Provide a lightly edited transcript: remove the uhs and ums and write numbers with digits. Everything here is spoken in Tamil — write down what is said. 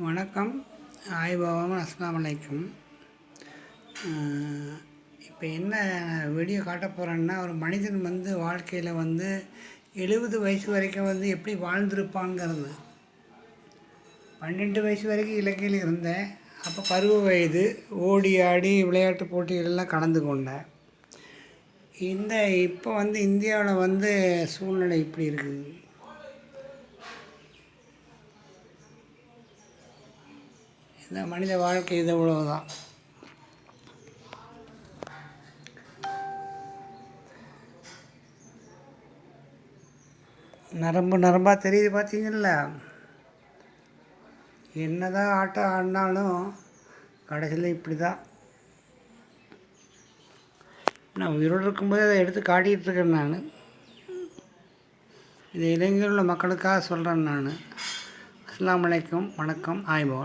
வணக்கம். ஆய்வாகம் அஸ்ஸலாமு அலைக்கும். இப்போ என்ன வீடியோ காட்ட போகிறேன்னா, ஒரு மனிதன் வாழ்க்கையில் 70 வயசு வரைக்கும் எப்படி வாழ்ந்திருப்பாங்கிறது. 12 வயசு வரைக்கும் இலக்கையில் இருந்தேன். அப்போ பருவ வயது, ஓடி ஆடி விளையாட்டு போட்டிகளெல்லாம் கலந்து கொண்டேன். இப்போ இந்தியாவில் சூழ்நிலை இப்படி இருக்குது. இந்த மனித வாழ்க்கை இது இவ்வளவுதான். நரம்பாக தெரியுது பார்த்தீங்கள. என்ன தான் ஆட்டம் ஆடினாலும் கடைசியில் இப்படி தான். நான் உயிரோடு இருக்கும்போது அதை எடுத்து காட்டிகிட்ருக்கேன். நான் இது இளைஞர்கள் மக்களுக்காக சொல்கிறேன். நான் அஸ்ஸலாமு அலைக்கும். வணக்கம். ஆய்பவன்.